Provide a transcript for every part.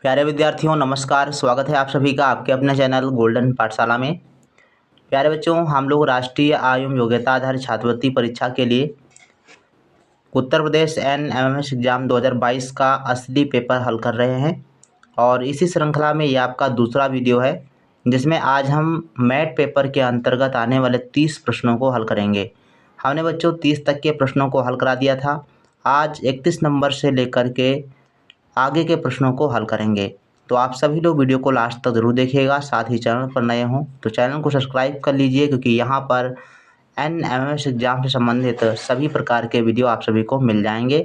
प्यारे विद्यार्थियों नमस्कार। स्वागत है आप सभी का आपके अपने चैनल गोल्डन पाठशाला में। प्यारे बच्चों, हम लोग राष्ट्रीय आयु योग्यता आधारित छात्रवृत्ति परीक्षा के लिए उत्तर प्रदेश NMMS एग्जाम 2022 का असली पेपर हल कर रहे हैं और इसी श्रृंखला में ये आपका दूसरा वीडियो है जिसमें आज हम मैथ पेपर के अंतर्गत आने वाले 30 प्रश्नों को हल करेंगे। हमने बच्चों 30 तक के प्रश्नों को हल करा दिया था। आज 31 नंबर से लेकर के आगे के प्रश्नों को हल करेंगे। तो आप सभी लोग वीडियो को लास्ट तक ज़रूर देखिएगा। साथ ही चैनल पर नए हों तो चैनल को सब्सक्राइब कर लीजिए, क्योंकि यहाँ पर NMMS एग्जाम से संबंधित सभी प्रकार के वीडियो आप सभी को मिल जाएंगे।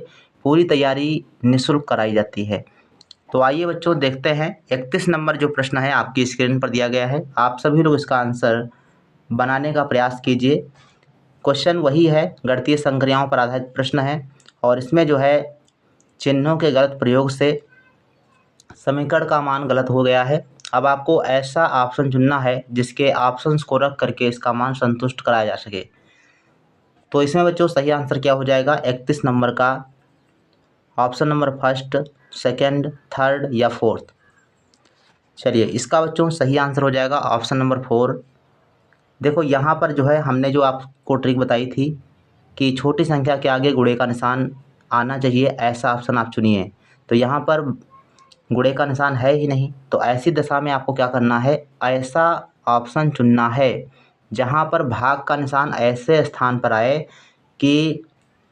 पूरी तैयारी निःशुल्क कराई जाती है। तो आइए बच्चों देखते हैं 31 नंबर जो प्रश्न है आपकी स्क्रीन पर दिया गया है। आप सभी लोग इसका आंसर बनाने का प्रयास कीजिए। क्वेश्चन वही है, गणितीय संक्रियाओं पर आधारित प्रश्न है और इसमें जो है चिन्हों के गलत प्रयोग से समीकरण का मान गलत हो गया है। अब आपको ऐसा ऑप्शन चुनना है जिसके ऑप्शंस को रख करके इसका मान संतुष्ट कराया जा सके। तो इसमें बच्चों सही आंसर क्या हो जाएगा 31 नंबर का? Option number first, second, third या फोर्थ? चलिए इसका बच्चों सही आंसर हो जाएगा ऑप्शन नंबर 4। देखो यहाँ पर जो है हमने जो आपको ट्रिक बताई थी कि छोटी संख्या के आगे गुणे का निशान आना चाहिए, ऐसा ऑप्शन आप चुनिए। तो यहाँ पर गुणे का निशान है ही नहीं, तो ऐसी दशा में आपको क्या करना है, ऐसा ऑप्शन चुनना है जहाँ पर भाग का निशान ऐसे स्थान पर आए कि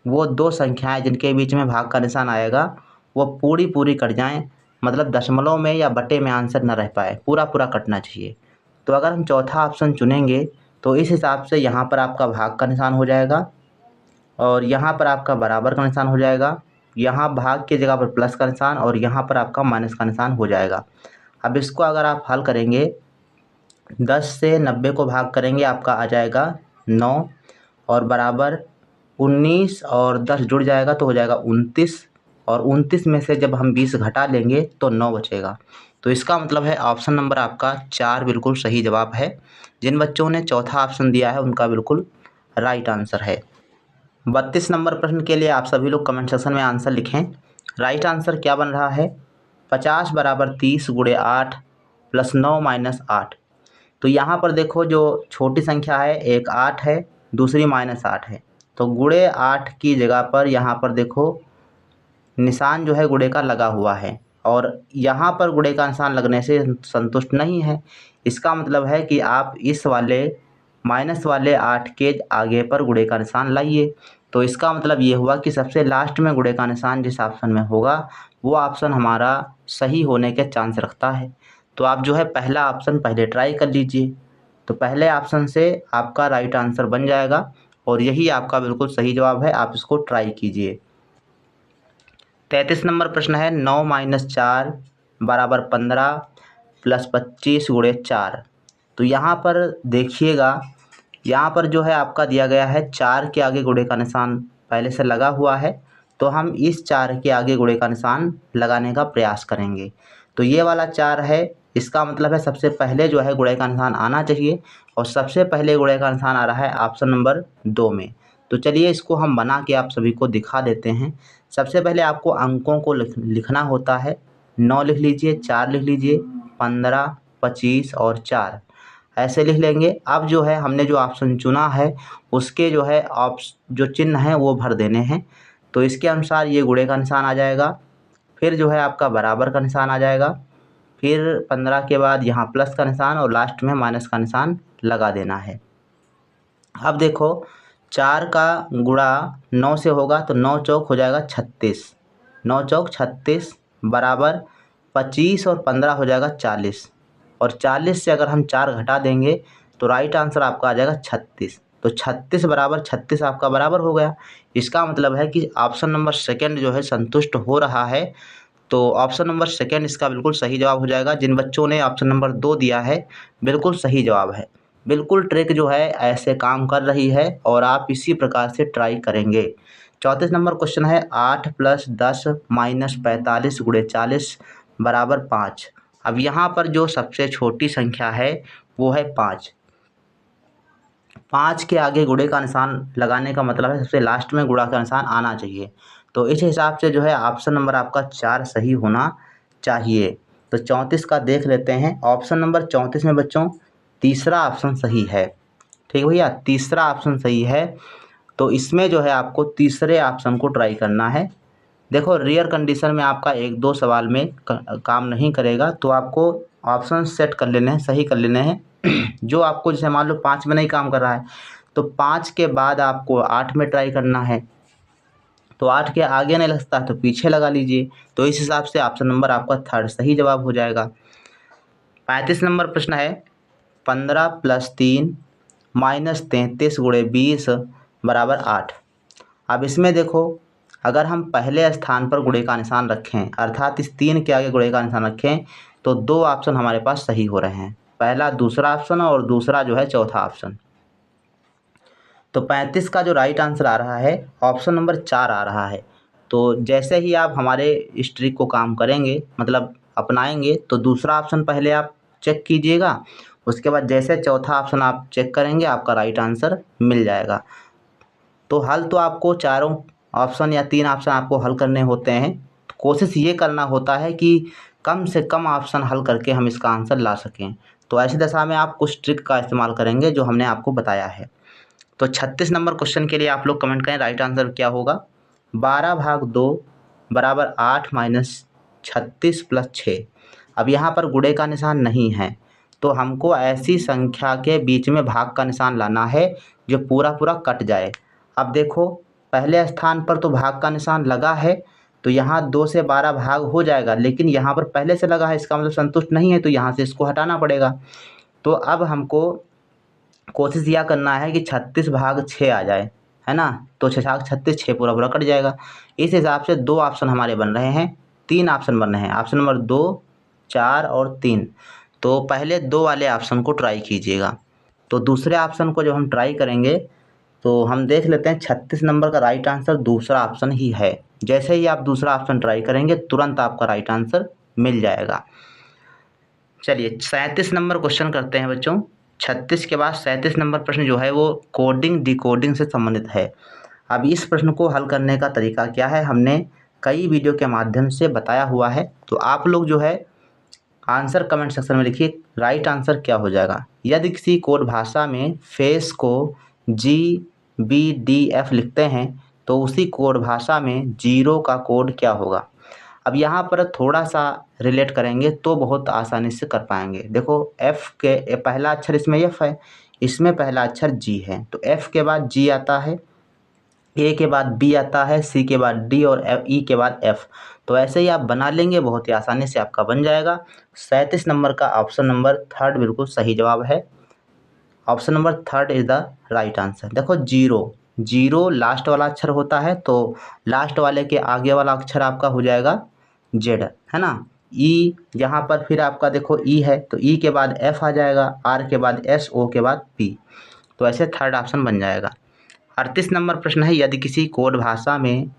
वो दो संख्याएं जिनके बीच में भाग का निशान आएगा वो पूरी कट जाएं, मतलब दशमलव में या बटे में आंसर न रह पाए, पूरा कटना चाहिए। तो अगर हम चौथा ऑप्शन चुनेंगे तो इस हिसाब से यहाँ पर आपका भाग का निशान हो जाएगा और यहाँ पर आपका बराबर का निशान हो जाएगा, यहाँ भाग की जगह पर प्लस का निशान और यहाँ पर आपका माइनस का निशान हो जाएगा। अब इसको अगर आप हल करेंगे 10 से 90 को भाग करेंगे आपका आ जाएगा 9 और बराबर 19 और 10 जुड़ जाएगा तो हो जाएगा 29 और 29 में से जब हम 20 घटा लेंगे तो 9 बचेगा। तो इसका मतलब है ऑप्शन नंबर आपका 4 बिल्कुल सही जवाब है। जिन बच्चों ने चौथा ऑप्शन दिया है उनका बिल्कुल राइट आंसर है। 32 नंबर प्रश्न के लिए आप सभी लोग कमेंट सेक्शन में आंसर लिखें। राइट आंसर क्या बन रहा है? 50 बराबर 30 गुणे 8 प्लस 9 माइनस 8। तो यहाँ पर देखो जो छोटी संख्या है एक 8 है, दूसरी माइनस 8 है। तो गुणे 8 की जगह पर यहाँ पर देखो निशान जो है गुणे का लगा हुआ है और यहाँ पर गुणे का निशान लगने से संतुष्ट नहीं है। इसका मतलब है कि आप इस वाले माइनस वाले 8 के आगे पर गुणे का निशान लाइए। तो इसका मतलब ये हुआ कि सबसे लास्ट में गुणे का निशान जिस ऑप्शन में होगा वो ऑप्शन हमारा सही होने के चांस रखता है। तो आप जो है पहला ऑप्शन पहले ट्राई कर लीजिए, तो पहले ऑप्शन से आपका राइट आंसर बन जाएगा और यही आपका बिल्कुल सही जवाब है। आप इसको ट्राई कीजिए। 33 नंबर प्रश्न है 9 माइनस 4 बराबर 15 प्लस 25 गुणे 4। तो यहाँ पर देखिएगा, यहाँ पर जो है आपका दिया गया है 4 के आगे गुणे का निशान पहले से लगा हुआ है, तो हम इस 4 के आगे गुणे का निशान लगाने का प्रयास करेंगे। तो ये वाला 4 है, इसका मतलब है सबसे पहले जो है गुणे का निशान आना चाहिए और सबसे पहले गुणे का निशान आ रहा है ऑप्शन नंबर 2 में। तो चलिए इसको हम बना के आप सभी को दिखा देते हैं। सबसे पहले आपको अंकों को लिखना होता है। 9 लिख लीजिए, 4 लिख लीजिए, 15, 25 और 4 ऐसे लिख लेंगे। अब जो है हमने जो ऑप्शन चुना है उसके जो है जो चिन्ह हैं वो भर देने हैं। तो इसके अनुसार ये गुणे का निशान आ जाएगा, फिर जो है आपका बराबर का निशान आ जाएगा, फिर 15 के बाद यहाँ प्लस का निशान और लास्ट में माइनस का निशान लगा देना है। अब देखो 4 का गुणा 9 से होगा तो 9 चौक हो जाएगा 36, 9 चौक 36 बराबर 25 और 15 हो जाएगा 40 और 40 से अगर हम 4 घटा देंगे तो राइट आंसर आपका आ जाएगा 36। तो 36 बराबर 36 आपका बराबर हो गया। इसका मतलब है कि ऑप्शन नंबर सेकंड जो है संतुष्ट हो रहा है। तो ऑप्शन नंबर सेकंड इसका बिल्कुल सही जवाब हो जाएगा। जिन बच्चों ने ऑप्शन नंबर 2 दिया है बिल्कुल सही जवाब है। बिल्कुल ट्रिक जो है ऐसे काम कर रही है और आप इसी प्रकार से ट्राई करेंगे। 34 नंबर क्वेश्चन है 8 प्लस 10 माइनस 45 गुणे 40 बराबर 5। अब यहाँ पर जो सबसे छोटी संख्या है वो है 5। 5 के आगे गुणे का निशान लगाने का मतलब है सबसे लास्ट में गुणा का निशान आना चाहिए। तो इस हिसाब से जो है ऑप्शन नंबर आपका 4 सही होना चाहिए। तो 34 का देख लेते हैं। ऑप्शन नंबर 34 में बच्चों तीसरा ऑप्शन सही है। ठीक है भैया, तीसरा ऑप्शन सही है। तो इसमें जो है आपको तीसरे ऑप्शन को ट्राई करना है। देखो रेयर कंडीशन में आपका 1-2 सवाल में काम नहीं करेगा, तो आपको ऑप्शन सेट कर लेने हैं, सही कर लेने हैं। जो आपको जैसे मान लो 5 में नहीं काम कर रहा है तो 5 के बाद आपको 8 में ट्राई करना है। तो 8 के आगे नहीं लगता तो पीछे लगा लीजिए। तो इस हिसाब से ऑप्शन नंबर आपका थर्ड सही जवाब हो जाएगा। 35 नंबर प्रश्न है 15 + 3 - 33 × 20 = 8। अब इसमें देखो अगर हम पहले स्थान पर गुणे का निशान रखें अर्थात इस 3 के आगे गुणे का निशान रखें तो 2 ऑप्शन हमारे पास सही हो रहे हैं। पहला दूसरा ऑप्शन और दूसरा जो है चौथा ऑप्शन। तो 35 का जो राइट आंसर आ रहा है ऑप्शन नंबर 4 आ रहा है। तो जैसे ही आप हमारे इस ट्रिक को काम करेंगे मतलब अपनाएंगे तो दूसरा ऑप्शन पहले आप चेक कीजिएगा, उसके बाद जैसे चौथा ऑप्शन आप चेक करेंगे आपका राइट आंसर मिल जाएगा। तो हल तो आपको चारों ऑप्शन या 3 ऑप्शन आपको हल करने होते हैं। तो कोशिश ये करना होता है कि कम से कम ऑप्शन हल करके हम इसका आंसर ला सकें। तो ऐसी दशा में आप कुछ ट्रिक का इस्तेमाल करेंगे जो हमने आपको बताया है। तो 36 नंबर क्वेश्चन के लिए आप लोग कमेंट करें राइट आंसर क्या होगा। 12/2 = 8 - 36 + 6। अब यहाँ पर गुणे का निशान नहीं है तो हमको ऐसी संख्या के बीच में भाग का निशान लाना है जो पूरा पूरा कट जाए। अब देखो पहले स्थान पर तो भाग का निशान लगा है तो यहाँ 2 से 12 भाग हो जाएगा, लेकिन यहाँ पर पहले से लगा है इसका मतलब संतुष्ट नहीं है तो यहाँ से इसको हटाना पड़ेगा। तो अब हमको कोशिश यह करना है कि 36/6 आ जाए, है ना। तो 6×36 6 पूरा पूरा कट जाएगा। इस हिसाब से 2 ऑप्शन हमारे बन रहे हैं, 3 ऑप्शन बन रहे हैं, ऑप्शन नंबर 2, 4 और 3। तो पहले 2 वाले ऑप्शन को ट्राई कीजिएगा। तो दूसरे ऑप्शन को जब हम ट्राई करेंगे तो हम देख लेते हैं 36 नंबर का राइट आंसर दूसरा ऑप्शन ही है। जैसे ही आप दूसरा ऑप्शन ट्राई करेंगे तुरंत आपका राइट आंसर मिल जाएगा। चलिए 37 नंबर क्वेश्चन करते हैं बच्चों। 36 के बाद 37 नंबर प्रश्न जो है वो कोडिंग डिकोडिंग से संबंधित है। अब इस प्रश्न को हल करने का तरीका क्या है हमने कई वीडियो के माध्यम से बताया हुआ है। तो आप लोग जो है आंसर कमेंट सेक्शन में लिखिए राइट आंसर क्या हो जाएगा। यदि किसी कोड भाषा में फेस को GBDF लिखते हैं तो उसी कोड भाषा में जीरो का कोड क्या होगा। अब यहाँ पर थोड़ा सा रिलेट करेंगे तो बहुत आसानी से कर पाएंगे। देखो F के पहला अक्षर इसमें F है, इसमें पहला अक्षर G है, तो F के बाद G आता है, A के बाद B आता है, C के बाद D और E के बाद F। तो ऐसे ही आप बना लेंगे, बहुत ही आसानी से आपका बन जाएगा। 37 नंबर का ऑप्शन नंबर 3 बिल्कुल सही जवाब है। Option number 3 is the right answer. देखो जीरो लास्ट वाला अक्षर होता है तो लास्ट वाले के आगे वाला अक्षर आपका हो जाएगा जेड, है ना। ई यहाँ पर फिर आपका देखो ई है तो ई के बाद एफ आ जाएगा, आर के बाद एस, ओ के बाद पी। तो ऐसे 3rd ऑप्शन बन जाएगा। 38 नंबर प्रश्न है यदि किसी कोड भाषा में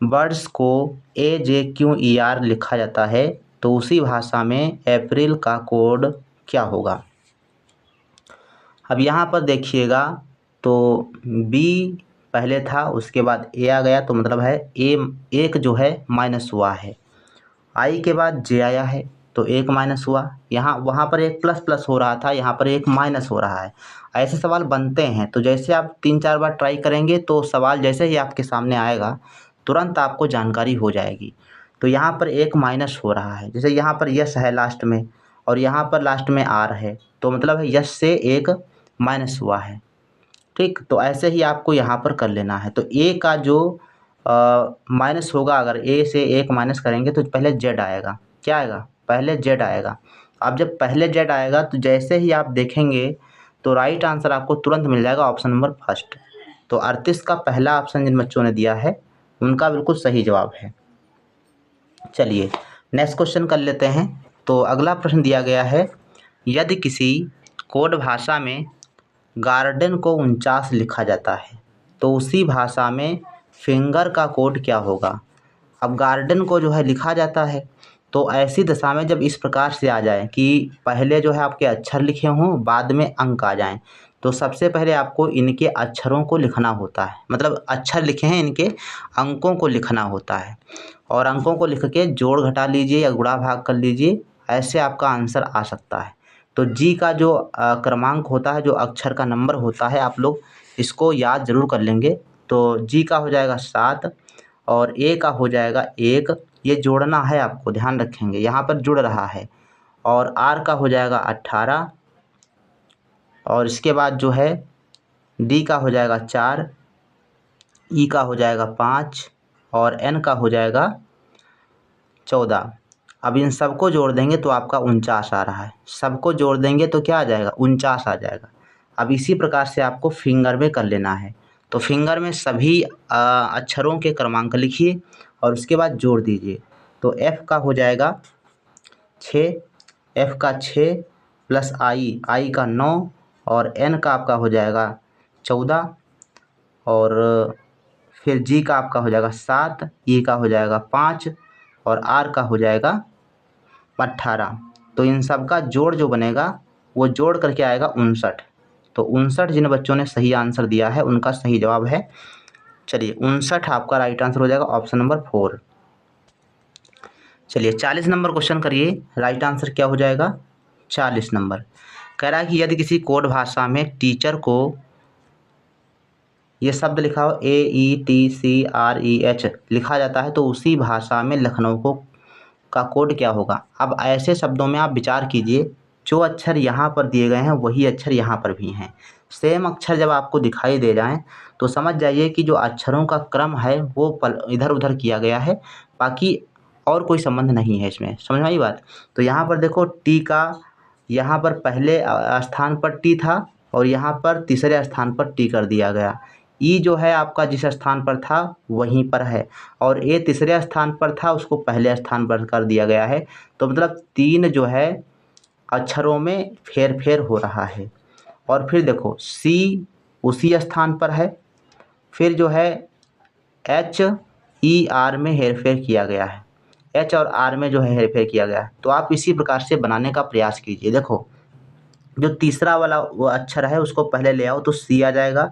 वर्ड्स को AJQER लिखा जाता है तो उसी भाषा में अप्रैल का कोड क्या होगा। अब यहाँ पर देखिएगा तो बी पहले था उसके बाद ए आ गया तो मतलब है ए एक जो है माइनस हुआ है, आई के बाद जे आया है तो एक माइनस हुआ, यहाँ वहाँ पर एक प्लस प्लस हो रहा था, यहाँ पर एक माइनस हो रहा है। ऐसे सवाल बनते हैं तो जैसे आप 3-4 बार ट्राई करेंगे तो सवाल जैसे ही आपके सामने आएगा तुरंत आपको जानकारी हो जाएगी। तो यहाँ पर एक माइनस हो रहा है, जैसे यहाँ पर यस है लास्ट में और यहाँ पर लास्ट में आर है तो मतलब है यस से एक माइनस हुआ है। ठीक, तो ऐसे ही आपको यहाँ पर कर लेना है। तो ए का जो माइनस होगा, अगर ए से एक माइनस करेंगे तो पहले जेड आएगा। क्या आएगा? पहले जेड आएगा। अब जब पहले जेड आएगा तो जैसे ही आप देखेंगे तो राइट आंसर आपको तुरंत मिल जाएगा ऑप्शन नंबर 1। तो 38 का पहला ऑप्शन जिन बच्चों ने दिया है उनका बिल्कुल सही जवाब है। चलिए नेक्स्ट क्वेश्चन कर लेते हैं। तो अगला प्रश्न दिया गया है यदि किसी कोड भाषा में गार्डन को 49 लिखा जाता है तो उसी भाषा में फिंगर का कोड क्या होगा। अब गार्डन को जो है लिखा जाता है तो ऐसी दशा में जब इस प्रकार से आ जाए कि पहले जो है आपके अक्षर लिखे हों बाद में अंक आ जाएं तो सबसे पहले आपको इनके अक्षरों को लिखना होता है, मतलब अक्षर लिखे हैं, इनके अंकों को लिखना होता है और अंकों को लिख के जोड़ घटा लीजिए या गुणा भाग कर लीजिए, ऐसे आपका आंसर आ सकता है। तो जी का जो क्रमांक होता है, जो अक्षर का नंबर होता है, आप लोग इसको याद ज़रूर कर लेंगे। तो जी का हो जाएगा 7 और ए का हो जाएगा 1, ये जोड़ना है आपको, ध्यान रखेंगे यहाँ पर जुड़ रहा है। और आर का हो जाएगा 18 और इसके बाद जो है डी का हो जाएगा 4, ई का हो जाएगा 5 और एन का हो जाएगा 14। अब इन सबको जोड़ देंगे तो आपका 49 आ रहा है, सबको जोड़ देंगे तो क्या आ जाएगा, 49 आ जाएगा। अब इसी प्रकार से आपको फिंगर में कर लेना है। तो फिंगर में सभी अक्षरों के क्रमांक लिखिए और उसके बाद जोड़ दीजिए। तो एफ का हो जाएगा 6, एफ का 6 प्लस आई का 9 और एन का आपका हो जाएगा 14 और फिर जी का आपका हो जाएगा 7, ई का हो जाएगा 5 और आर का हो जाएगा 18। तो इन सब का जोड़ जो बनेगा वो जोड़ करके आएगा 59। तो 59 जिन बच्चों ने सही आंसर दिया है उनका सही जवाब है, चलिए 59 आपका राइट आंसर हो जाएगा, ऑप्शन नंबर 4। चलिए 40 नंबर क्वेश्चन करिए, राइट आंसर क्या हो जाएगा, 40 नंबर। कह रहा है कि यदि किसी कोड भाषा में टीचर को ये शब्द लिखा हो AETCREH लिखा जाता है तो उसी भाषा में लखनऊ को का कोड क्या होगा। अब ऐसे शब्दों में आप विचार कीजिए, जो अक्षर यहाँ पर दिए गए हैं वही अक्षर यहाँ पर भी हैं। सेम अक्षर जब आपको दिखाई दे जाएं तो समझ जाइए कि जो अक्षरों का क्रम है वो इधर उधर किया गया है, बाकी और कोई संबंध नहीं है इसमें, समझ में आई बात। तो यहाँ पर देखो टी का यहाँ पर पहले स्थान पर टी था और यहाँ पर तीसरे स्थान पर टी कर दिया गया। ई जो है आपका जिस स्थान पर था वहीं पर है और ए तीसरे स्थान पर था, उसको पहले स्थान पर कर दिया गया है। तो मतलब 3 जो है अक्षरों में फेर फेर हो रहा है। और फिर देखो सी उसी स्थान पर है, फिर जो है HER में हेरफेर किया गया है, H और R में जो है हेरफेर किया गया है। तो आप इसी प्रकार से बनाने का प्रयास कीजिए। देखो जो तीसरा वाला वो अक्षर है उसको पहले ले आओ तो सी आ जाएगा,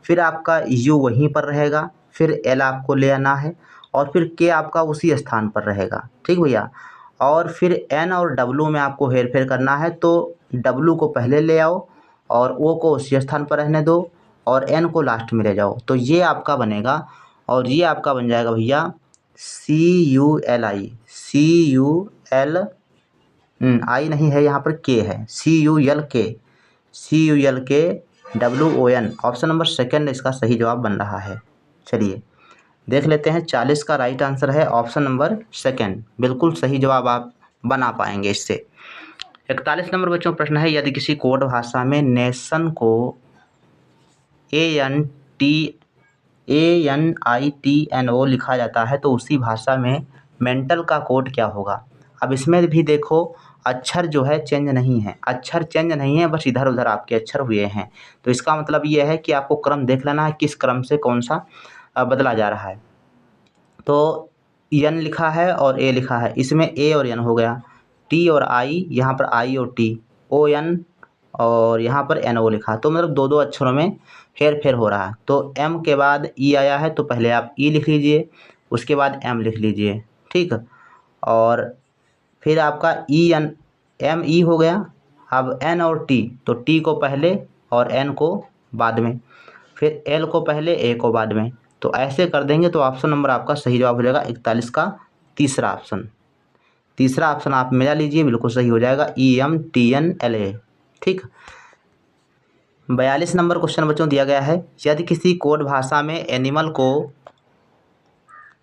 फिर आपका यू वहीं पर रहेगा, फिर एल आपको ले आना है और फिर के आपका उसी स्थान पर रहेगा, ठीक भैया। और फिर एन और डब्लू में आपको हेर फेर करना है, तो डब्लू को पहले ले आओ और ओ को उसी स्थान पर रहने दो और एन को लास्ट में ले जाओ, तो ये आपका बनेगा। और ये आपका बन जाएगा भैया CULI, CUL आई नहीं है, यहाँ पर के है, CULK WON, ऑप्शन नंबर 2 इसका सही जवाब बन रहा है। चलिए देख लेते हैं, 40 का राइट आंसर है ऑप्शन नंबर 2, बिल्कुल सही जवाब आप बना पाएंगे इससे। 41 नंबर बच्चों प्रश्न है, यदि किसी कोड भाषा में नेशन को ANITNO लिखा जाता है तो उसी भाषा में मेंटल का कोड क्या होगा। अब इसमें भी देखो अक्षर जो है चेंज नहीं है, अक्षर चेंज नहीं है, बस इधर उधर आपके अक्षर हुए हैं। तो इसका मतलब ये है कि आपको क्रम देख लेना है, किस क्रम से कौन सा बदला जा रहा है। तो एन लिखा है और ए लिखा है, इसमें ए और एन हो गया, टी और आई, यहाँ पर आई और टी, ON और यहाँ पर NO लिखा, तो मतलब 2 अक्षरों में हेर फेर हो रहा है। तो M के बाद E आया है तो पहले आप E लिख लीजिए, उसके बाद M लिख लीजिए, ठीक। और फिर आपका ME हो गया। अब N और T, तो T को पहले और N को बाद में, फिर L को पहले A को बाद में। तो ऐसे कर देंगे तो ऑप्शन नंबर आपका सही जवाब हो जाएगा 41 का तीसरा ऑप्शन। तीसरा ऑप्शन आप मिला लीजिए, बिल्कुल सही हो जाएगा, EMTNLA, ठीक। 42 नंबर क्वेश्चन बच्चों दिया गया है, यदि किसी कोड भाषा में एनिमल को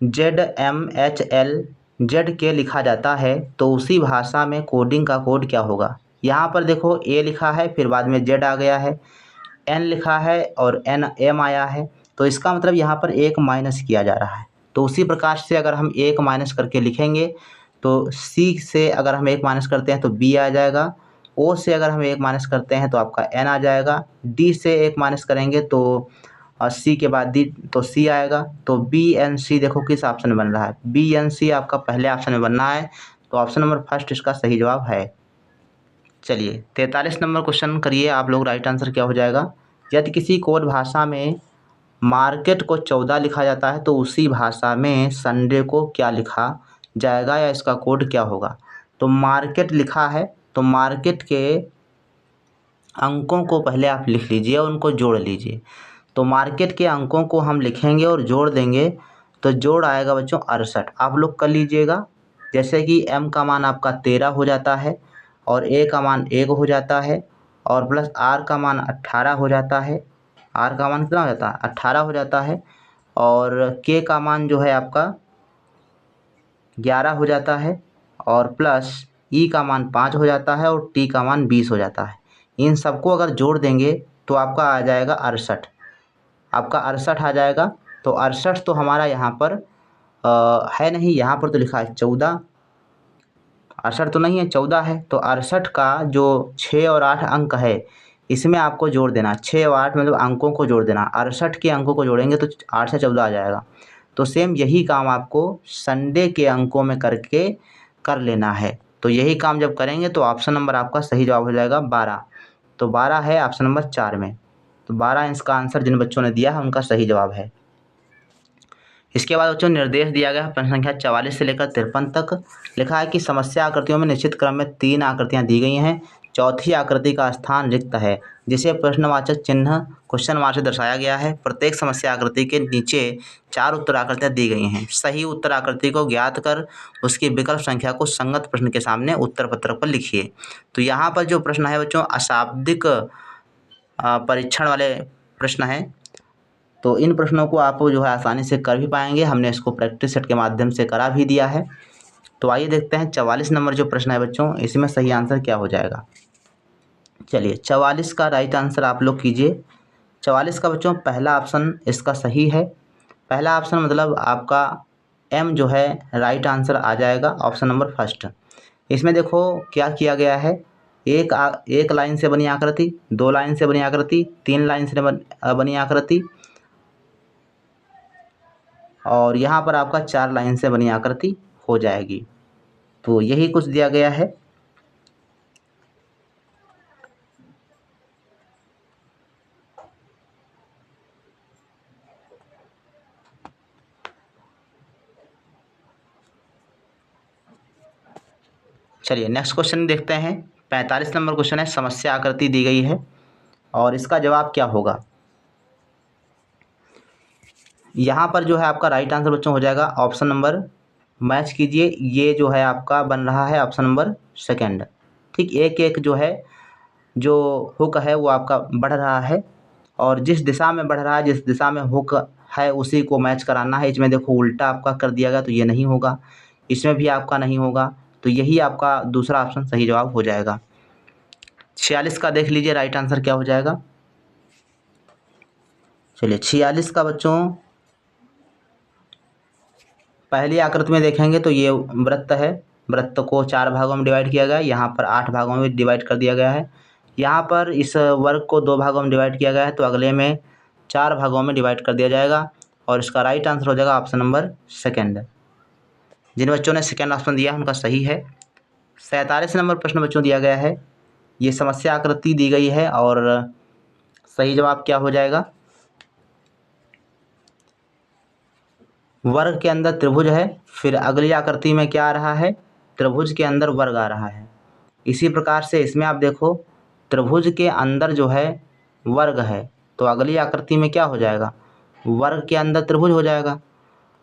ZMHLZK लिखा जाता है तो उसी भाषा में कोडिंग का कोड क्या होगा। यहाँ पर देखो A लिखा है, फिर बाद में Z आ गया है, N लिखा है और M आया है, तो इसका मतलब यहाँ पर 1 माइनस किया जा रहा है। तो उसी प्रकार से अगर हम 1 माइनस करके लिखेंगे तो C से अगर हम 1 माइनस करते हैं तो B आ जाएगा, O से अगर हम 1 माइनस करते हैं तो आपका N आ जाएगा, D से 1 माइनस करेंगे तो C के बाद D तो C आएगा। तो BNC देखो किस ऑप्शन में बन रहा है, BNC आपका पहले ऑप्शन में बनना है, तो ऑप्शन नंबर 1 इसका सही जवाब है। चलिए 43 नंबर क्वेश्चन करिए आप लोग। राइट आंसर क्या हो जाएगा? यदि किसी कोड भाषा में मार्केट को 14 लिखा जाता है तो उसी भाषा में संडे को क्या लिखा जाएगा या इसका कोड क्या होगा? तो मार्केट लिखा है तो मार्केट के अंकों को पहले आप लिख लीजिए और उनको जोड़ लीजिए। तो मार्केट के अंकों को हम लिखेंगे और जोड़ देंगे तो जोड़ आएगा बच्चों 68। आप लोग कर लीजिएगा। जैसे कि m का मान आपका 13 हो जाता है और a का मान 1 हो जाता है और प्लस r का मान 18 हो जाता है। r का मान कितना हो जाता है? 18 हो जाता है और k का मान जो है आपका 11 हो जाता है और प्लस e का मान 5 हो जाता है और t का मान 20 हो जाता है। इन सबको अगर जोड़ देंगे तो आपका आ जाएगा 68। आपका 68 आ जाएगा। तो 68 तो हमारा यहाँ पर है नहीं, यहाँ पर तो लिखा है 14। 68 तो नहीं है, 14 है। तो 68 का जो 6 और 8 अंक है इसमें आपको जोड़ देना। 6 और 8 मतलब अंकों को जोड़ देना। 68 के अंकों को जोड़ेंगे तो 8 से 14 आ जाएगा। तो सेम यही काम आपको संडे के अंकों में करके कर लेना है। तो यही काम जब करेंगे तो ऑप्शन नंबर आपका सही जवाब हो जाएगा 12। तो 12 है ऑप्शन नंबर 4 में। तो 12 इसका आंसर जिन बच्चों ने दिया है उनका सही जवाब है। इसके बाद बच्चों निर्देश दिया गया है प्रश्न संख्या 44 से लेकर 53 तक। लिखा है कि समस्या आकृतियों में निश्चित क्रम में 3 आकृतियां दी गई हैं। चौथी आकृति का स्थान रिक्त है जिसे प्रश्नवाचक चिन्ह क्वेश्चन मार्क से दर्शाया गया है। प्रत्येक समस्या आकृति के नीचे 4 उत्तर आकृतियां दी गई हैं। सही उत्तर आकृति को ज्ञात कर उसकी विकल्प संख्या को संगत प्रश्न के सामने उत्तर पत्रक पर लिखिए। तो यहाँ पर जो प्रश्न है बच्चों अशाब्दिक परीक्षण वाले प्रश्न हैं। तो इन प्रश्नों को आप जो है आसानी से कर भी पाएंगे। हमने इसको प्रैक्टिस सेट के माध्यम से करा भी दिया है। तो आइए देखते हैं 44 नंबर जो प्रश्न है बच्चों इसमें सही आंसर क्या हो जाएगा। चलिए 44 का राइट आंसर आप लोग कीजिए। 44 का बच्चों पहला ऑप्शन इसका सही है। पहला ऑप्शन मतलब आपका M जो है राइट आंसर आ जाएगा ऑप्शन नंबर फर्स्ट। इसमें देखो क्या किया गया है। एक लाइन से बनी आकृति, 2 लाइन से बनी आकृति, 3 लाइन से बनी आकृति और यहाँ पर आपका 4 लाइन से बनी आकृति हो जाएगी। तो यही कुछ दिया गया है। चलिए नेक्स्ट क्वेश्चन देखते हैं। 45 नंबर क्वेश्चन है। समस्या आकृति दी गई है और इसका जवाब क्या होगा। यहाँ पर जो है आपका राइट आंसर बच्चों हो जाएगा ऑप्शन नंबर, मैच कीजिए, ये जो है आपका बन रहा है ऑप्शन नंबर सेकंड। ठीक, एक एक जो है जो हुक है वो आपका बढ़ रहा है और जिस दिशा में बढ़ रहा है, जिस दिशा में हुक है उसी को मैच कराना है। इसमें देखो उल्टा आपका कर दिया गया तो ये नहीं होगा, इसमें भी आपका नहीं होगा। तो यही आपका दूसरा ऑप्शन सही जवाब हो जाएगा। 46 का देख लीजिए राइट आंसर क्या हो जाएगा। चलिए 46 का बच्चों पहली आकृति में देखेंगे तो ये वृत्त है। वृत्त को 4 भागों में डिवाइड किया गया है। यहाँ पर 8 भागों में डिवाइड कर दिया गया है। यहाँ पर इस वर्ग को 2 भागों में डिवाइड किया गया है तो अगले में 4 भागों में डिवाइड कर दिया जाएगा और इसका राइट आंसर हो जाएगा ऑप्शन नंबर सेकंड। जिन बच्चों ने सेकंड ऑप्शन दिया उनका सही है। 47 नंबर प्रश्न बच्चों दिया गया है। ये समस्या आकृति दी गई है और सही जवाब क्या हो जाएगा। वर्ग के अंदर त्रिभुज है, फिर अगली आकृति में क्या आ रहा है, त्रिभुज के अंदर वर्ग आ रहा है। इसी प्रकार से इसमें आप देखो त्रिभुज के अंदर जो है वर्ग है तो अगली आकृति में क्या हो जाएगा, वर्ग के अंदर त्रिभुज हो जाएगा।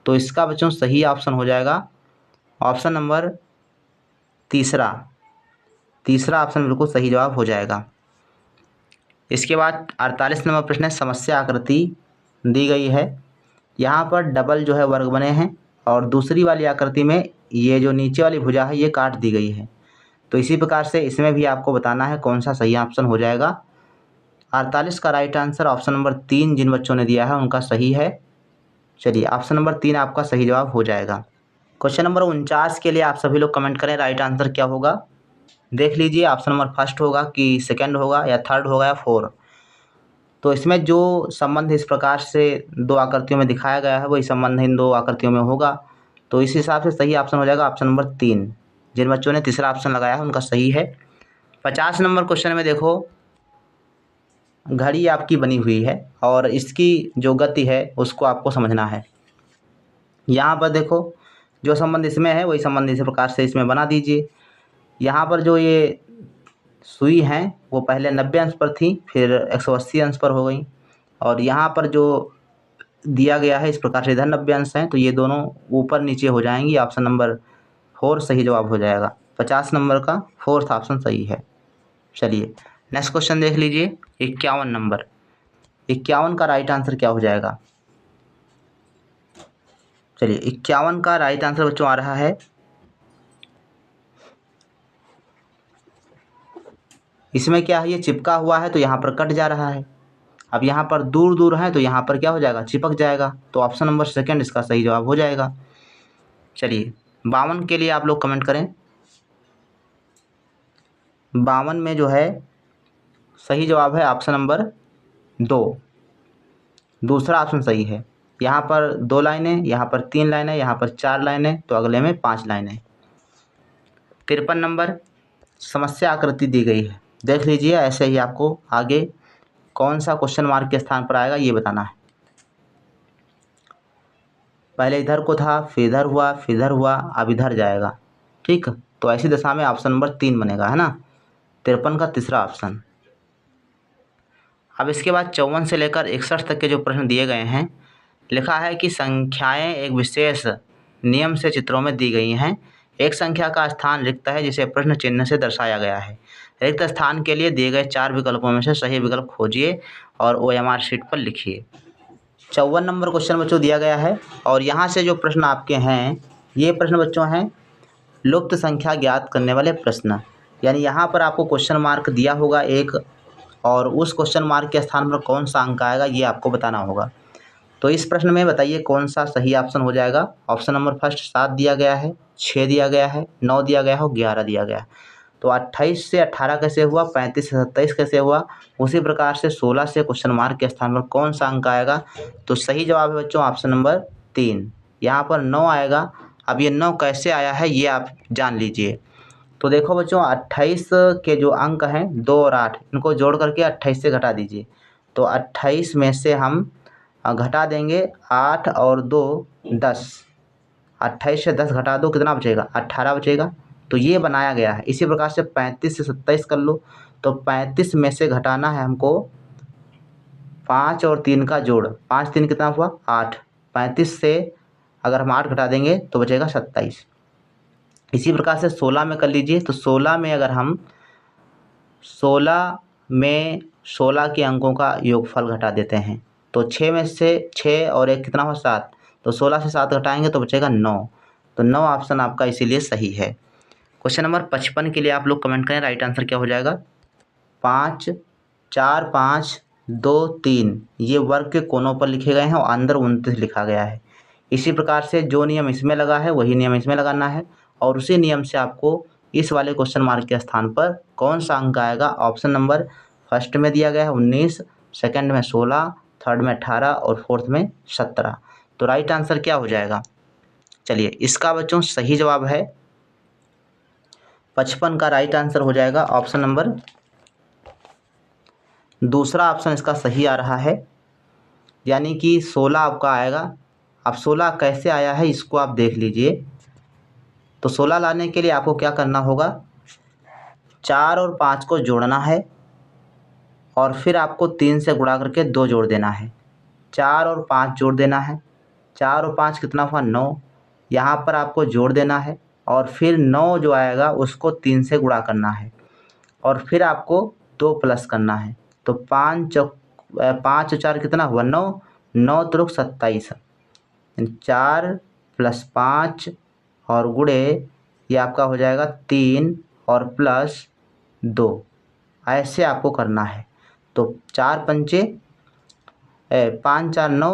तो इसका बच्चों सही ऑप्शन हो जाएगा ऑप्शन नंबर तीसरा ऑप्शन बिल्कुल सही जवाब हो जाएगा। इसके बाद 48 नंबर प्रश्न है। समस्या आकृति दी गई है, यहाँ पर डबल जो है वर्ग बने हैं और दूसरी वाली आकृति में ये जो नीचे वाली भुजा है ये काट दी गई है। तो इसी प्रकार से इसमें भी आपको बताना है कौन सा सही ऑप्शन हो जाएगा। 48 का राइट आंसर ऑप्शन नंबर 3 जिन बच्चों ने दिया है उनका सही है। चलिए ऑप्शन नंबर 3 आपका सही जवाब हो जाएगा। क्वेश्चन नंबर 49 के लिए आप सभी लोग कमेंट करें राइट आंसर क्या होगा। देख लीजिए ऑप्शन नंबर फर्स्ट होगा कि सेकंड होगा या थर्ड होगा या 4। तो इसमें जो संबंध इस प्रकार से 2 आकृतियों में दिखाया गया है वही संबंध इन 2 आकृतियों में होगा। तो इस हिसाब से सही ऑप्शन हो जाएगा ऑप्शन नंबर 3। जिन बच्चों ने तीसरा ऑप्शन लगाया है उनका सही है। 50 नंबर क्वेश्चन में देखो, घड़ी आपकी बनी हुई है और इसकी जो गति है उसको आपको समझना है। यहाँ पर देखो, जो संबंध इसमें है वही संबंध इसी प्रकार से इसमें बना दीजिए। यहाँ पर जो ये सुई हैं वो पहले 90 अंश पर थी, फिर 180 अंश पर हो गई, और यहाँ पर जो दिया गया है इस प्रकार से इधर 90 अंश हैं, तो ये दोनों ऊपर नीचे हो जाएंगी। ऑप्शन नंबर 4 सही जवाब हो जाएगा। 50 नंबर का 4th ऑप्शन सही है। चलिए नेक्स्ट क्वेश्चन देख लीजिए। 51 नंबर, 51 का राइट आंसर क्या हो जाएगा? चलिए 51 का राइट आंसर बच्चों आ रहा है, इसमें क्या है, ये चिपका हुआ है तो यहाँ पर कट जा रहा है। अब यहाँ पर दूर दूर है तो यहाँ पर क्या हो जाएगा, चिपक जाएगा। तो ऑप्शन नंबर 2 इसका सही जवाब हो जाएगा। चलिए 52 के लिए आप लोग कमेंट करें। 52 में जो है सही जवाब है ऑप्शन नंबर 2, दूसरा ऑप्शन सही है। यहाँ पर 2 लाइनें, यहाँ पर 3 लाइनें, यहाँ पर 4 लाइनें, तो अगले में 5 लाइनें। 53 नंबर, समस्या आकृति दी गई है, देख लीजिए। ऐसे ही आपको आगे कौन सा क्वेश्चन मार्क के स्थान पर आएगा ये बताना है। पहले इधर को था, फिर इधर हुआ, फिर इधर हुआ, अब इधर जाएगा। ठीक, तो ऐसी दशा में ऑप्शन नंबर 3 बनेगा, है ना। 53 का तीसरा ऑप्शन। अब इसके बाद 54 से लेकर 61 तक के जो प्रश्न दिए गए हैं, लिखा है कि संख्याएं एक विशेष नियम से चित्रों में दी गई हैं। एक संख्या का स्थान रिक्त है जिसे प्रश्न चिन्ह से दर्शाया गया है। रिक्त स्थान के लिए दिए गए 4 विकल्पों में से सही विकल्प खोजिए और OMR शीट पर लिखिए। 54 नंबर क्वेश्चन बच्चों दिया गया है, और यहाँ से जो प्रश्न आपके हैं, ये प्रश्न बच्चों हैं लुप्त संख्या ज्ञात करने वाले प्रश्न। यानी यहाँ पर आपको क्वेश्चन मार्क दिया होगा एक, और उस क्वेश्चन मार्क के स्थान पर कौन सा अंक आएगा ये आपको बताना होगा। तो इस प्रश्न में बताइए कौन सा सही ऑप्शन हो जाएगा। ऑप्शन नंबर फर्स्ट 7 दिया गया है, 6 दिया गया है, 9 दिया गया है और 11 दिया गया है। तो 28 से 18 कैसे हुआ, 35 से 27 कैसे हुआ, उसी प्रकार से 16 से क्वेश्चन मार्क के स्थान पर कौन सा अंक आएगा। तो सही जवाब है बच्चों ऑप्शन नंबर 3, यहाँ पर 9 आएगा। अब ये 9 कैसे आया है ये आप जान लीजिए। तो देखो बच्चों, 28 के जो अंक हैं 2 और 8, इनको जोड़ करके 28 से घटा दीजिए। तो 28 में से हम घटा देंगे 8 और 2 10, 28 से 10 घटा दो, कितना बचेगा, 18 बचेगा। तो ये बनाया गया है। इसी प्रकार से 35 से 27 कर लो, तो 35 में से घटाना है हमको 5 और 3 का जोड़, 5 3 कितना हुआ 8, 35 से अगर हम 8 घटा देंगे तो बचेगा 27। इसी प्रकार से 16 में कर लीजिए। तो 16 में अगर हम 16 में 16 के अंकों का योगफल घटा देते हैं, तो 6 में से 6 और 1 कितना हुआ 7, तो 16 से 7 घटाएंगे तो बचेगा 9। तो 9 ऑप्शन आपका इसीलिए सही है। क्वेश्चन नंबर 55 के लिए आप लोग कमेंट करें राइट आंसर क्या हो जाएगा। 5 4 5 2 3 ये वर्ग के कोनों पर लिखे गए हैं और अंदर 29 लिखा गया है। इसी प्रकार से जो नियम इसमें लगा है वही नियम इसमें लगाना है, और उसी नियम से आपको इस वाले क्वेश्चन मार्क के स्थान पर कौन सा अंक आएगा। ऑप्शन नंबर फर्स्ट में दिया गया है 19, सेकंड में 16, थर्ड में 18 और फोर्थ में 17। तो राइट आंसर क्या हो जाएगा। चलिए इसका बच्चों सही जवाब है 55 का राइट आंसर हो जाएगा ऑप्शन नंबर दूसरा ऑप्शन इसका सही आ रहा है, यानी कि 16 आपका आएगा। अब 16 कैसे आया है इसको आप देख लीजिए। तो 16 लाने के लिए आपको क्या करना होगा, 4 और 5 को जोड़ना है और फिर आपको 3 से गुणा करके 2 जोड़ देना है। 4 और 5 जोड़ देना है, 4 और 5 कितना हुआ 9, यहाँ पर आपको जोड़ देना है और फिर 9 जो आएगा उसको 3 से गुणा करना है और फिर आपको 2 प्लस करना है। तो 5 और 4 कितना हुआ 9, 9 त्रिक 27, 4 + 5 और गुणे ये आपका हो जाएगा 3 और प्लस 2, ऐसे आपको करना है। तो 4 पंचे 5 4 9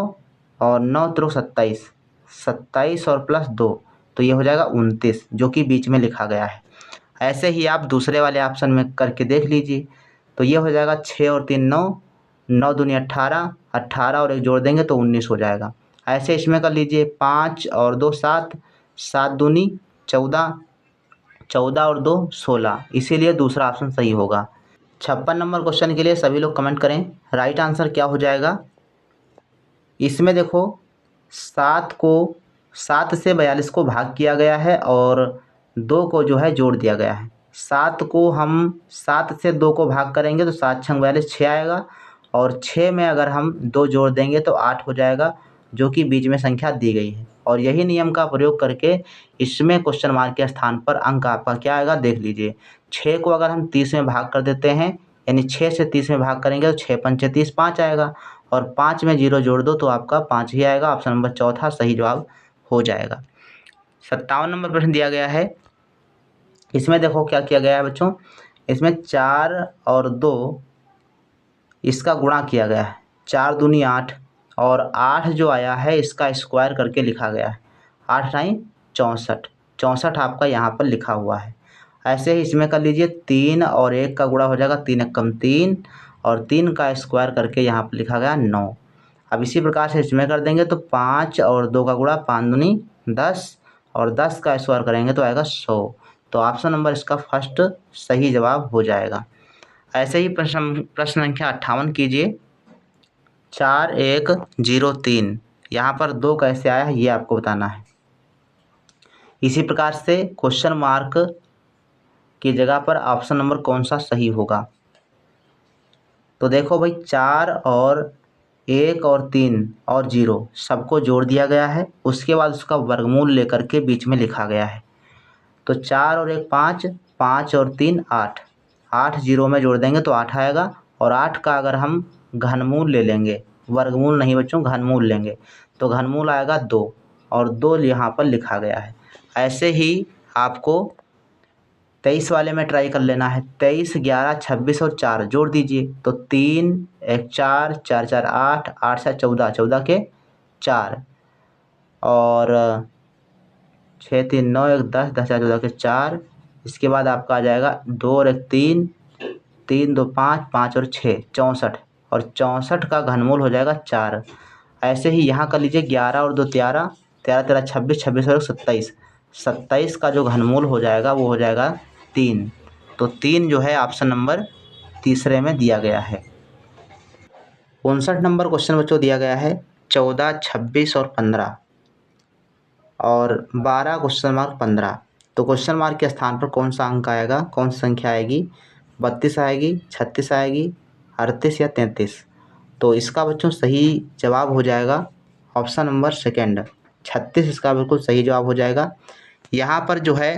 और 9 त्रिक 27, 27 और प्लस 2, तो ये हो जाएगा 29 जो कि बीच में लिखा गया है। ऐसे ही आप दूसरे वाले ऑप्शन में करके देख लीजिए। तो ये हो जाएगा 6 और 3 9, 9 दूनी 18, 18 और 1 जोड़ देंगे तो 19 हो जाएगा। ऐसे इसमें कर लीजिए 5 और 2 7, 7 दूनी 14, 14 और 2 16, इसीलिए दूसरा ऑप्शन सही होगा। 56 नंबर क्वेश्चन के लिए सभी लोग कमेंट करें राइट आंसर क्या हो जाएगा। इसमें देखो 7 से 42 को भाग किया गया है और 2 को जो है जोड़ दिया गया है। 7 से 2 को भाग करेंगे तो 7 छंग 42 6 आएगा और 6 में अगर हम 2 जोड़ देंगे तो 8 हो जाएगा, जो कि बीच में संख्या दी गई है। और यही नियम का प्रयोग करके इसमें क्वेश्चन मार्क के स्थान पर अंक आपका क्या आएगा देख लीजिए। 6 को अगर हम 30 में भाग कर देते हैं, यानी 6 से 30 में भाग करेंगे तो 6 पंचे 30 5 आएगा और 5 में 0 जोड़ दो तो आपका 5 ही आएगा। ऑप्शन नंबर चौथा सही जवाब हो जाएगा। 57 नंबर प्रश्न दिया गया है। इसमें देखो क्या किया गया है बच्चों, इसमें 4 और 2 इसका गुणा किया गया है। 4 दूनी 8 और 8 जो आया है इसका स्क्वायर करके लिखा गया है। 8 9 64, 64 आपका यहाँ पर लिखा हुआ है। ऐसे ही इसमें कर लीजिए 3 और 1 का गुणा हो जाएगा 3 एकम 3 और 3 का स्क्वायर करके यहाँ पर लिखा गया 9। अब इसी प्रकार से इसमें कर देंगे तो 5 और 2 का गुणा 5 दूनी 10 और 10 का स्क्वायर करेंगे तो आएगा 100। तो ऑप्शन नंबर इसका फर्स्ट सही जवाब हो जाएगा। ऐसे ही प्रश्न संख्या 58 कीजिए। 4103 यहाँ पर 2 कैसे आया है ये आपको बताना है। इसी प्रकार से क्वेश्चन मार्क की जगह पर ऑप्शन नंबर कौन सा सही होगा। तो देखो भाई 4 और 1 और 3 और 0 सबको जोड़ दिया गया है, उसके बाद उसका वर्गमूल लेकर के बीच में लिखा गया है। तो 4 और 1 5, 5 और 3 8, 8 0 में जोड़ देंगे तो 8 आएगा और 8 का अगर हम घनमूल ले लेंगे, वर्गमूल नहीं बच्चों घनमूल लेंगे, तो घनमूल आएगा 2 और 2 यहाँ पर लिखा गया है। ऐसे ही आपको 23 वाले में ट्राई कर लेना है। 23 11 26 और 4 जोड़ दीजिए तो 3 1 4 4 4 8 8 7 14, 14 के 4 और 6 3 9 1 10 10 4 14 के 4। इसके बाद आपका आ जाएगा 2 और 1 3 3 2 5 5 और 6 64 और 64 का घनमूल हो जाएगा 4। ऐसे ही यहाँ कर लीजिए 11 और 2 13 13 13 26 26 और 27 27 का जो घनमूल हो जाएगा वो हो जाएगा 3। तो 3 जो है ऑप्शन नंबर तीसरे में दिया गया है। 59 नंबर क्वेश्चन बच्चों दिया गया है 14 26 और 15 और 12 क्वेश्चन मार्क 15। तो क्वेश्चन मार्क के स्थान पर कौन सा अंक आएगा, कौन सी संख्या आएगी, 32 आएगी, 36 आएगी, 38 या 33। तो इसका बच्चों सही जवाब हो जाएगा ऑप्शन नंबर सेकेंड 36 इसका बिल्कुल सही जवाब हो जाएगा। यहाँ पर जो है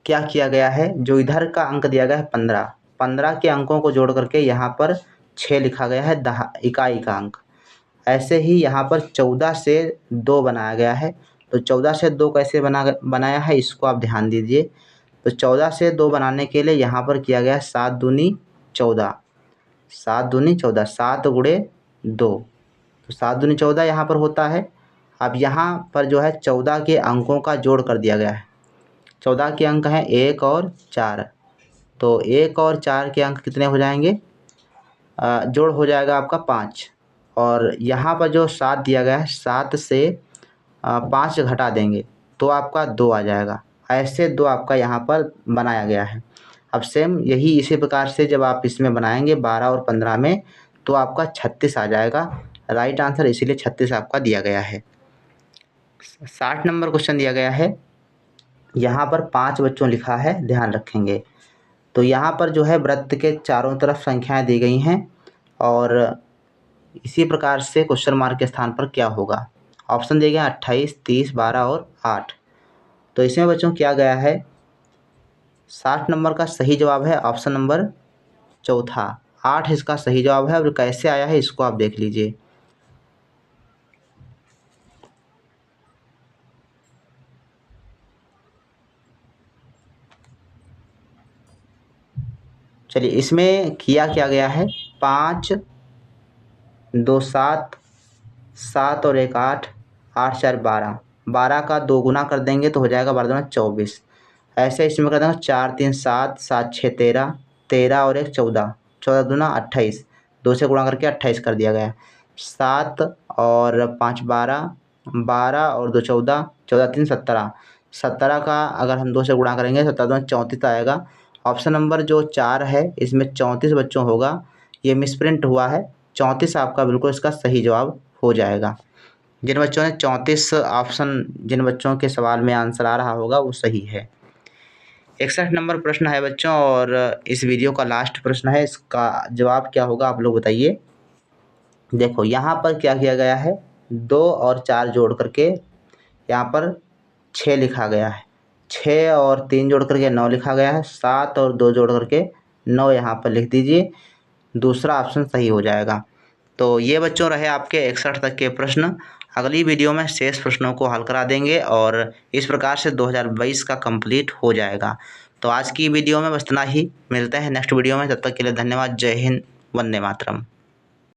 क्या किया गया है, जो इधर का अंक दिया गया है 15, 15 के अंकों को जोड़ करके यहाँ पर 6 लिखा गया है इकाई का अंक। ऐसे ही यहाँ पर 14 से 2 बनाया गया है। तो 14 से 2 कैसे बनाया है इसको आप ध्यान दीजिए। तो 14 से 2 बनाने के लिए यहाँ पर किया गया 7 दूनी 14, 7 दूनी 14, 7 गुणे 2, तो 7 दूनी 14 यहाँ पर होता है। अब यहाँ पर जो है 14 के अंकों का जोड़ कर दिया गया है। 14 के अंक हैं 1 और 4, तो 1 और 4 के अंक कितने हो जाएंगे, जोड़ हो जाएगा आपका 5। और यहाँ पर जो 7 दिया गया है 7 से 5 घटा देंगे तो आपका 2 आ जाएगा। ऐसे 2 आपका यहाँ पर बनाया गया है। अब सेम यही इसी प्रकार से जब आप इसमें बनाएंगे 12 और 15 में तो आपका 36 आ जाएगा। राइट आंसर इसीलिए 36 आपका दिया गया है। 60 नंबर क्वेश्चन दिया गया है। यहाँ पर 5 बच्चों लिखा है, ध्यान रखेंगे। तो यहाँ पर जो है वृत्त के चारों तरफ संख्याएं दी गई हैं और इसी प्रकार से क्वेश्चन मार्क के स्थान पर क्या होगा। ऑप्शन दिए गए 28 30 12 और 8। तो इसमें बच्चों क्या गया है, 60 नंबर का सही जवाब है ऑप्शन नंबर चौथा, 8 इसका सही जवाब है। और कैसे आया है इसको आप देख लीजिए। चलिए इसमें किया क्या गया है, 5 2 7 7 और 1 8 8 4 12, 12 का 2 गुना कर देंगे तो हो जाएगा 12 दूना 24। ऐसे इसमें कर देंगे 4 3 7 7 6 13 13 और 1 14, 14 दूना 28, 2 से गुणा करके 28 कर दिया गया। 7 और 5 12, 12 और 2 14, 14 3 17, 17 का अगर हम 2 से गुणा करेंगे 17 में 34 आएगा। ऑप्शन नंबर जो 4 है इसमें 34 बच्चों होगा, ये मिसप्रिंट हुआ है। 34 आपका बिल्कुल इसका सही जवाब हो जाएगा। जिन बच्चों ने 34 ऑप्शन, जिन बच्चों के सवाल में आंसर आ रहा होगा वो सही है। 61 नंबर प्रश्न है बच्चों, और इस वीडियो का लास्ट प्रश्न है। इसका जवाब क्या होगा आप लोग बताइए। देखो यहाँ पर क्या किया गया है, 2 और 4 जोड़ करके यहाँ पर 6 लिखा गया है, 6 और 3 जोड़ करके 9 लिखा गया है, 7 और 2 जोड़ करके 9 यहाँ पर लिख दीजिए। दूसरा ऑप्शन सही हो जाएगा। तो ये बच्चों रहे आपके 61 तक के प्रश्न। अगली वीडियो में शेष प्रश्नों को हल करा देंगे और इस प्रकार से 2022 का कंप्लीट हो जाएगा। तो आज की वीडियो में बस इतना ही। मिलते हैं नेक्स्ट वीडियो में, तब तक के लिए धन्यवाद। जय हिंद, वंदे मातरम।